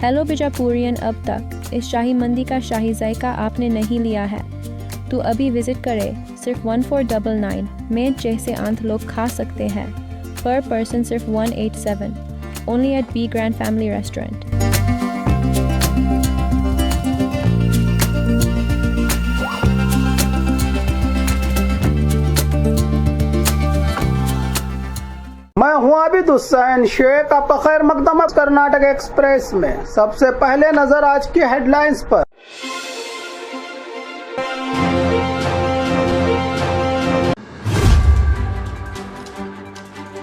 Hello बिजापुरियन, अब तक इस शाही मंदी का शाही जायका आपने नहीं लिया है तो अभी विजिट करें। सिर्फ 1499 में जैसे आंत लोग खा सकते हैं। पर पर्सन सिर्फ 187। Only at B grand family restaurant. मैं हूं आबिद हुसैन शेख, आपका खैर मकदम कर्नाटक एक्सप्रेस में। सबसे पहले नजर आज की हेडलाइंस पर।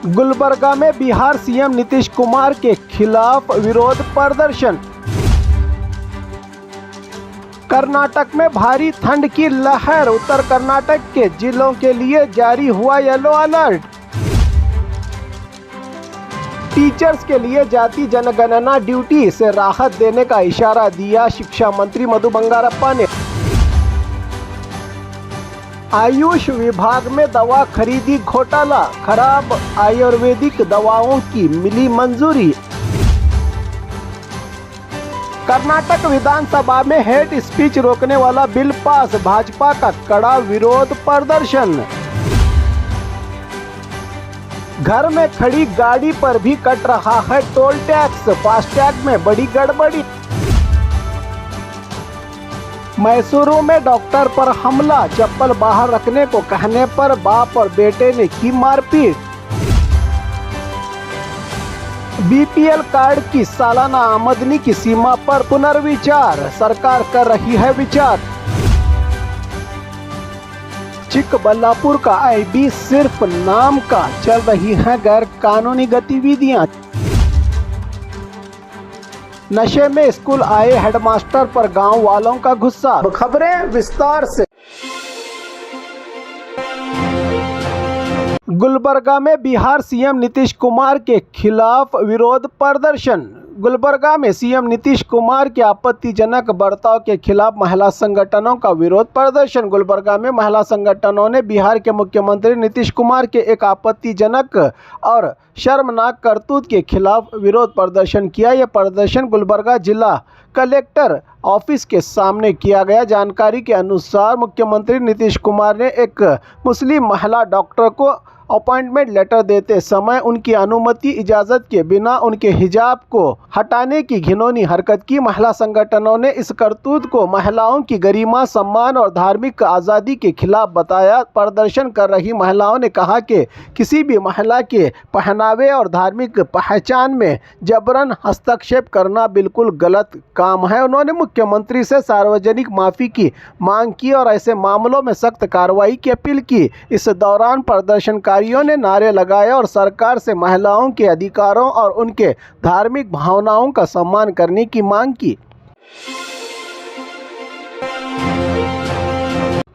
गुलबर्गा में बिहार सीएम नीतीश कुमार के खिलाफ विरोध प्रदर्शन। कर्नाटक में भारी ठंड की लहर, उत्तर कर्नाटक के जिलों के लिए जारी हुआ येलो अलर्ट। टीचर्स के लिए जाति जनगणना ड्यूटी से राहत देने का इशारा दिया शिक्षा मंत्री मधु बंगारप्पा ने। आयुष विभाग में दवा खरीदी घोटाला, खराब आयुर्वेदिक दवाओं की मिली मंजूरी। कर्नाटक विधानसभा में हेट स्पीच रोकने वाला बिल पास, भाजपा का कड़ा विरोध प्रदर्शन। घर में खड़ी गाड़ी पर भी कट रहा है टोल टैक्स, फास्टैग में बड़ी गड़बड़ी। मैसूरू में डॉक्टर पर हमला, चप्पल बाहर रखने को कहने पर बाप और बेटे ने की मारपीट। बीपीएल कार्ड की सालाना आमदनी की सीमा पर पुनर्विचार, सरकार कर रही है विचार। चिकबल्लापुर का आईबी सिर्फ नाम का, चल रही हैं गैर कानूनी गतिविधियां। नशे में स्कूल आए हेडमास्टर पर गांव वालों का गुस्सा। खबरें विस्तार से। गुलबर्गा में बिहार सीएम नीतीश कुमार के खिलाफ विरोध प्रदर्शन। गुलबर्गा में सीएम नीतीश कुमार के आपत्तिजनक बर्ताव के खिलाफ महिला संगठनों का विरोध प्रदर्शन। गुलबर्गा में महिला संगठनों ने बिहार के मुख्यमंत्री नीतीश कुमार के एक आपत्तिजनक और शर्मनाक करतूत के खिलाफ विरोध प्रदर्शन किया। यह प्रदर्शन गुलबर्गा जिला कलेक्टर ऑफिस के सामने किया गया। जानकारी के अनुसार मुख्यमंत्री नीतीश कुमार ने एक मुस्लिम महिला डॉक्टर को अपॉइंटमेंट लेटर देते समय उनकी अनुमति इजाज़त के बिना उनके हिजाब को हटाने की घिनौनी हरकत की। महिला संगठनों ने इस करतूत को महिलाओं की गरिमा, सम्मान और धार्मिक आज़ादी के खिलाफ बताया। प्रदर्शन कर रही महिलाओं ने कहा कि किसी भी महिला के पहनावे और धार्मिक पहचान में जबरन हस्तक्षेप करना बिल्कुल गलत काम है। उन्होंने मुख्यमंत्री से सार्वजनिक माफ़ी की मांग की और ऐसे मामलों में सख्त कार्रवाई की अपील की। इस दौरान प्रदर्शनकारियों ने नारे लगाए और सरकार से महिलाओं के अधिकारों और उनके धार्मिक भावनाओं का सम्मान करने की मांग की।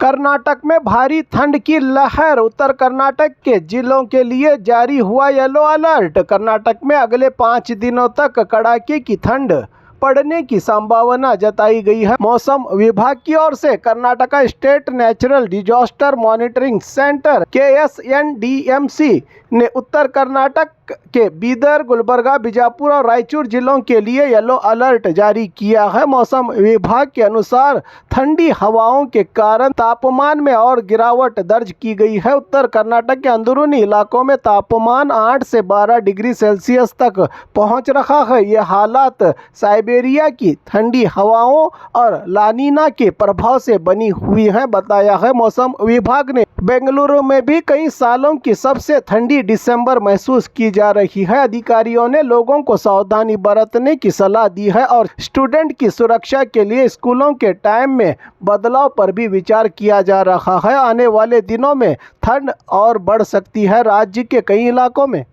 कर्नाटक में भारी ठंड की लहर, उत्तर कर्नाटक के जिलों के लिए जारी हुआ येलो अलर्ट। कर्नाटक में अगले 5 दिनों तक कड़ाके की ठंड पड़ने की संभावना जताई गई है। मौसम विभाग की ओर से Karnataka state natural disaster monitoring centre KSNDMC ने उत्तर कर्नाटक के बीदर, गुलबर्गा, बीजापुर और रायचूर जिलों के लिए येलो अलर्ट जारी किया है। मौसम विभाग के अनुसार ठंडी हवाओं के कारण तापमान में और गिरावट दर्ज की गई है। उत्तर कर्नाटक के अंदरूनी इलाकों में तापमान 8 से 12 डिग्री सेल्सियस तक पहुंच रहा है। ये हालात साइबेरिया की ठंडी हवाओं और लानीना के प्रभाव से बनी हुई है, बताया है मौसम विभाग ने। बेंगलुरु में भी कई सालों की सबसे ठंडी दिसंबर महसूस की जा रही है। अधिकारियों ने लोगों को सावधानी बरतने की सलाह दी है और स्टूडेंट की सुरक्षा के लिए स्कूलों के टाइम में बदलाव पर भी विचार किया जा रहा है। आने वाले दिनों में ठंड और बढ़ सकती है राज्य के कई इलाकों में।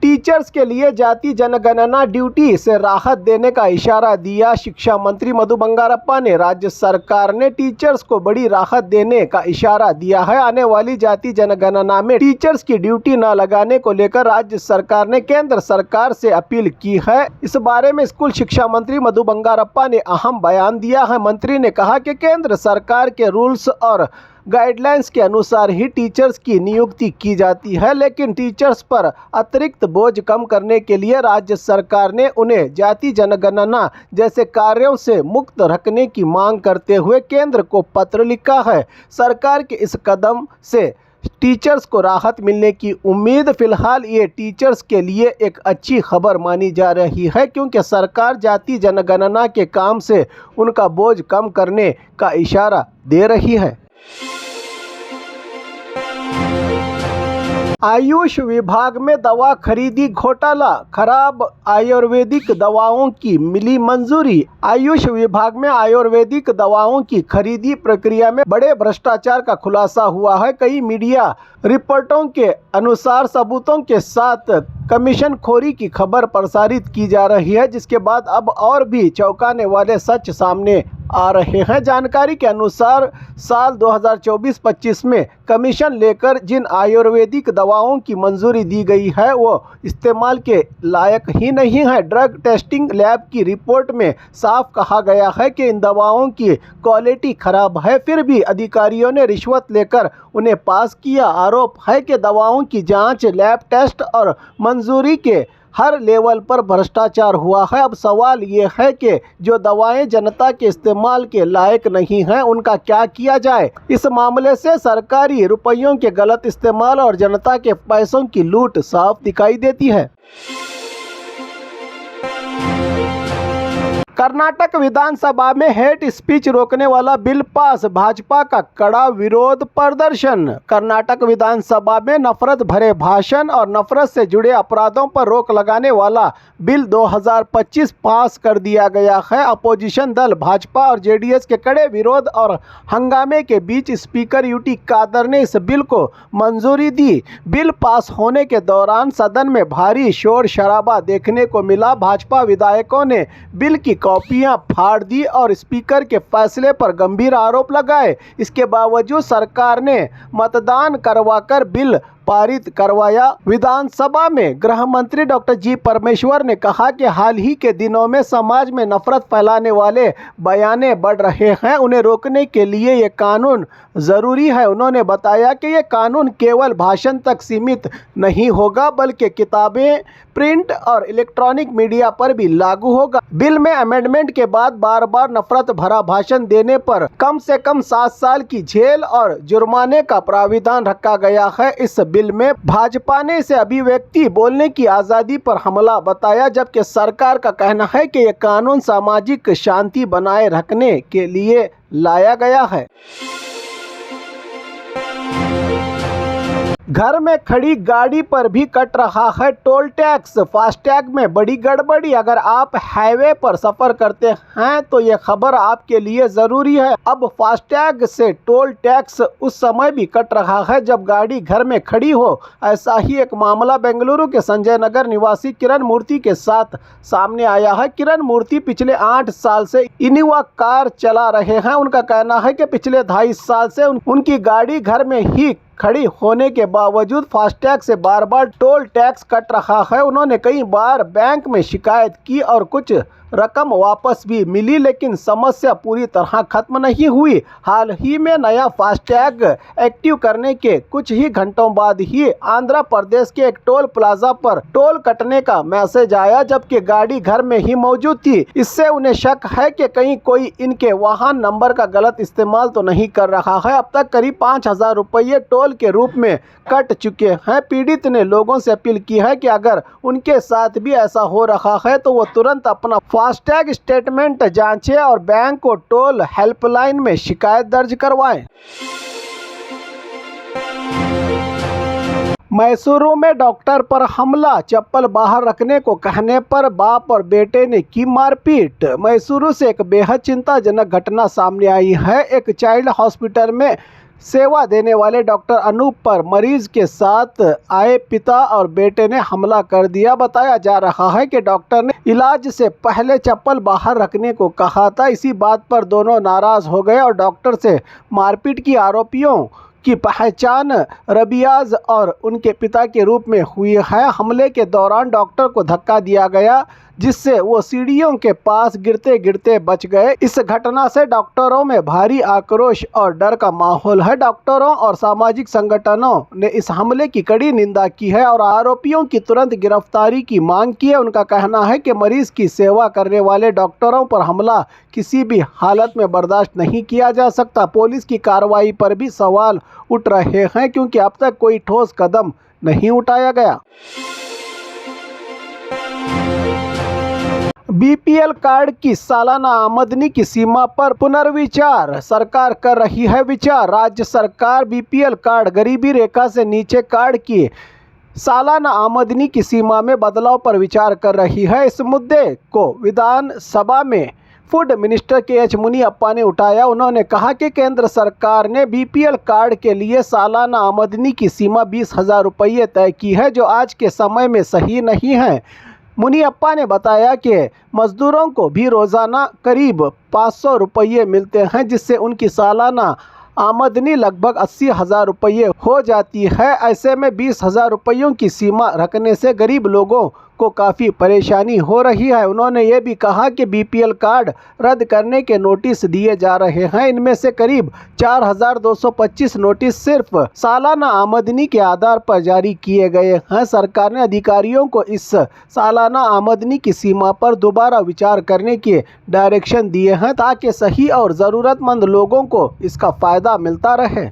टीचर्स के लिए जाति जनगणना ड्यूटी से राहत देने का इशारा दिया शिक्षा मंत्री मधु बंगारप्पा ने। राज्य सरकार ने टीचर्स को बड़ी राहत देने का इशारा दिया है। आने वाली जाति जनगणना में टीचर्स की ड्यूटी न लगाने को लेकर राज्य सरकार ने केंद्र सरकार से अपील की है। इस बारे में स्कूल शिक्षा मंत्री मधु बंगारप्पा ने अहम बयान दिया है। मंत्री ने कहा कि केंद्र सरकार के रूल्स और गाइडलाइंस के अनुसार ही टीचर्स की नियुक्ति की जाती है, लेकिन टीचर्स पर अतिरिक्त बोझ कम करने के लिए राज्य सरकार ने उन्हें जाति जनगणना जैसे कार्यों से मुक्त रखने की मांग करते हुए केंद्र को पत्र लिखा है। सरकार के इस कदम से टीचर्स को राहत मिलने की उम्मीद फिलहाल ये टीचर्स के लिए एक अच्छी खबर मानी जा रही है, क्योंकि सरकार जाति जनगणना के काम से उनका बोझ कम करने का इशारा दे रही है। आयुष विभाग में दवा खरीदी घोटाला, खराब आयुर्वेदिक दवाओं की मिली मंजूरी। आयुष विभाग में आयुर्वेदिक दवाओं की खरीदी प्रक्रिया में बड़े भ्रष्टाचार का खुलासा हुआ है। कई मीडिया रिपोर्टों के अनुसार सबूतों के साथ कमीशन खोरी की खबर प्रसारित की जा रही है, जिसके बाद अब और भी चौंकाने वाले सच सामने आ रहे हैं। जानकारी के अनुसार साल 2024-25 में कमीशन लेकर जिन आयुर्वेदिक दवाओं की मंजूरी दी गई है वो इस्तेमाल के लायक ही नहीं है। ड्रग टेस्टिंग लैब की रिपोर्ट में साफ कहा गया है कि इन दवाओं की क्वालिटी खराब है, फिर भी अधिकारियों ने रिश्वत लेकर उन्हें पास किया। आरोप है कि दवाओं की जांच, लैब टेस्ट और मंजूरी के हर लेवल पर भ्रष्टाचार हुआ है। अब सवाल ये है कि जो दवाएं जनता के इस्तेमाल के लायक नहीं हैं, उनका क्या किया जाए। इस मामले से सरकारी रुपयों के गलत इस्तेमाल और जनता के पैसों की लूट साफ दिखाई देती है। कर्नाटक विधानसभा में हेट स्पीच रोकने वाला बिल पास, भाजपा का कड़ा विरोध प्रदर्शन। कर्नाटक विधानसभा में नफरत भरे भाषण और नफरत से जुड़े अपराधों पर रोक लगाने वाला बिल 2025 पास कर दिया गया है। अपोजिशन दल भाजपा और जेडीएस के कड़े विरोध और हंगामे के बीच स्पीकर यूटी कादर ने इस बिल को मंजूरी दी। बिल पास होने के दौरान सदन में भारी शोर शराबा देखने को मिला। भाजपा विधायकों ने बिल की कॉपियां फाड़ दी और स्पीकर के फैसले पर गंभीर आरोप लगाए। इसके बावजूद सरकार ने मतदान करवाकर बिल पारित करवाया। विधानसभा में गृह मंत्री डॉक्टर जी परमेश्वर ने कहा कि हाल ही के दिनों में समाज में नफरत फैलाने वाले बयाने बढ़ रहे हैं, उन्हें रोकने के लिए ये कानून ज़रूरी है। उन्होंने बताया कि ये कानून केवल भाषण तक सीमित नहीं होगा, बल्कि किताबें, प्रिंट और इलेक्ट्रॉनिक मीडिया पर भी लागू होगा। बिल में अमेंडमेंट के बाद बार बार नफरत भरा भाषण देने पर कम से कम 7 साल की जेल और जुर्माने का प्राविधान रखा गया है। इस बिल में भाजपा ने इसे अभिव्यक्ति, बोलने की आज़ादी पर हमला बताया, जबकि सरकार का कहना है कि यह कानून सामाजिक शांति बनाए रखने के लिए लाया गया है। घर में खड़ी गाड़ी पर भी कट रहा है टोल टैक्स। फास्टैग में बड़ी गड़बड़ी। अगर आप हाईवे पर सफर करते हैं तो ये खबर आपके लिए ज़रूरी है। अब फास्टैग से टोल टैक्स उस समय भी कट रहा है जब गाड़ी घर में खड़ी हो। ऐसा ही एक मामला बेंगलुरु के संजय नगर निवासी किरण मूर्ति के साथ सामने आया है। किरण मूर्ति पिछले 8 साल से इनोवा कार चला रहे हैं। उनका कहना है कि पिछले 2.5 साल से उनकी गाड़ी घर में ही खड़ी होने के बावजूद फास्टैग से बार बार टोल टैक्स कट रहा है। उन्होंने कई बार बैंक में शिकायत की और कुछ रकम वापस भी मिली, लेकिन समस्या पूरी तरह खत्म नहीं हुई। हाल ही में नया फास्टैग एक्टिव करने के कुछ ही घंटों बाद ही आंध्र प्रदेश के एक टोल प्लाजा पर टोल कटने का मैसेज आया, जबकि गाड़ी घर में ही मौजूद थी। इससे उन्हें शक है कि कहीं कोई इनके वाहन नंबर का गलत इस्तेमाल तो नहीं कर रहा है। अब तक करीब 5,000 रुपये टोल के रूप में कट चुके हैं। पीड़ित ने लोगों से अपील की है कि अगर उनके साथ भी ऐसा हो रहा है तो वो तुरंत अपना फास्टैग स्टेटमेंट जांचें और बैंक को टोल हेल्पलाइन में शिकायत दर्ज करवाएं। मैसूरू में डॉक्टर पर हमला, चप्पल बाहर रखने को कहने पर बाप और बेटे ने की मारपीट। मैसूरू से एक बेहद चिंताजनक घटना सामने आई है। एक चाइल्ड हॉस्पिटल में सेवा देने वाले डॉक्टर अनूप पर मरीज के साथ आए पिता और बेटे ने हमला कर दिया। बताया जा रहा है कि डॉक्टर ने इलाज से पहले चप्पल बाहर रखने को कहा था। इसी बात पर दोनों नाराज हो गए और डॉक्टर से मारपीट की। आरोपियों की पहचान रबियाज और उनके पिता के रूप में हुई है। हमले के दौरान डॉक्टर को धक्का दिया गया, जिससे वो सीढ़ियों के पास गिरते गिरते बच गए। इस घटना से डॉक्टरों में भारी आक्रोश और डर का माहौल है। डॉक्टरों और सामाजिक संगठनों ने इस हमले की कड़ी निंदा की है और आरोपियों की तुरंत गिरफ्तारी की मांग की है। उनका कहना है कि मरीज की सेवा करने वाले डॉक्टरों पर हमला किसी भी हालत में बर्दाश्त नहीं किया जा सकता। पुलिस की कार्रवाई पर भी सवाल उठ रहे हैं क्योंकि अब तक कोई ठोस कदम नहीं उठाया गया। बीपीएल कार्ड की सालाना आमदनी की सीमा पर पुनर्विचार, सरकार कर रही है विचार। राज्य सरकार बीपीएल कार्ड, गरीबी रेखा से नीचे कार्ड की सालाना आमदनी की सीमा में बदलाव पर विचार कर रही है। इस मुद्दे को विधानसभा में फूड मिनिस्टर के.एच. मुनियप्पा ने उठाया। उन्होंने कहा कि केंद्र सरकार ने बीपीएल कार्ड के लिए सालाना आमदनी की सीमा 20,000 रुपये तय की है, जो आज के समय में सही नहीं है। मुनियप्पा ने बताया कि मजदूरों को भी रोज़ाना करीब 500 रुपये मिलते हैं, जिससे उनकी सालाना आमदनी लगभग 80,000 रुपये हो जाती है। ऐसे में 20,000 रुपयों की सीमा रखने से गरीब लोगों को काफ़ी परेशानी हो रही है। उन्होंने ये भी कहा कि बीपीएल कार्ड रद्द करने के नोटिस दिए जा रहे हैं। इनमें से करीब 4,225 नोटिस सिर्फ सालाना आमदनी के आधार पर जारी किए गए हैं। सरकार ने अधिकारियों को इस सालाना आमदनी की सीमा पर दोबारा विचार करने के डायरेक्शन दिए हैं ताकि सही और ज़रूरतमंद लोगों को इसका फ़ायदा मिलता रहे।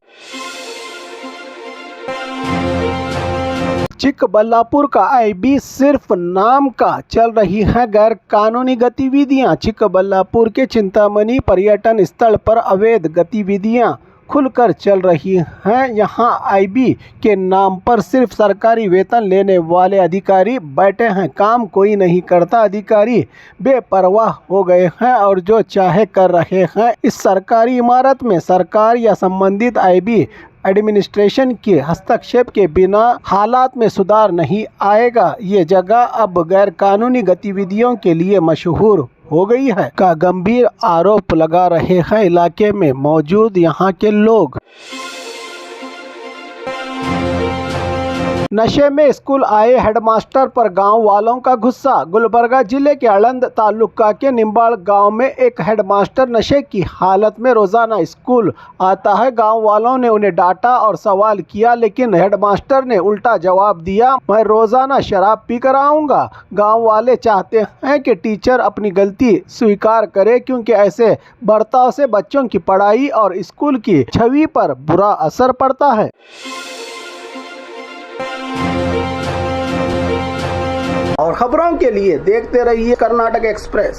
चिकबल्लापुर का आईबी सिर्फ नाम का, चल रही हैं गैर कानूनी गतिविधियां। चिकबल्लापुर के चिंतामणि पर्यटन स्थल पर अवैध गतिविधियां खुलकर चल रही हैं। यहां आईबी के नाम पर सिर्फ सरकारी वेतन लेने वाले अधिकारी बैठे हैं। काम कोई नहीं करता। अधिकारी बेपरवाह हो गए हैं और जो चाहे कर रहे हैं। इस सरकारी इमारत में सरकार या संबंधित आईबी एडमिनिस्ट्रेशन के हस्तक्षेप के बिना हालात में सुधार नहीं आएगा। ये जगह अब गैर कानूनी गतिविधियों के लिए मशहूर हो गई है का गंभीर आरोप लगा रहे हैं इलाके में मौजूद यहाँ के लोग। नशे में स्कूल आए हेडमास्टर पर गांव वालों का गुस्सा। गुलबर्गा जिले के आलंद तालुका के निम्बाड़ गांव में एक हेडमास्टर नशे की हालत में रोजाना स्कूल आता है। गांव वालों ने उन्हें डांटा और सवाल किया, लेकिन हेडमास्टर ने उल्टा जवाब दिया, मैं रोजाना शराब पी कर आऊँगा। गाँव वाले चाहते हैं कि टीचर अपनी गलती स्वीकार करे, क्योंकि ऐसे बर्ताव से बच्चों की पढ़ाई और स्कूल की छवि पर बुरा असर पड़ता है। और खबरों के लिए देखते रहिए कर्नाटक एक्सप्रेस।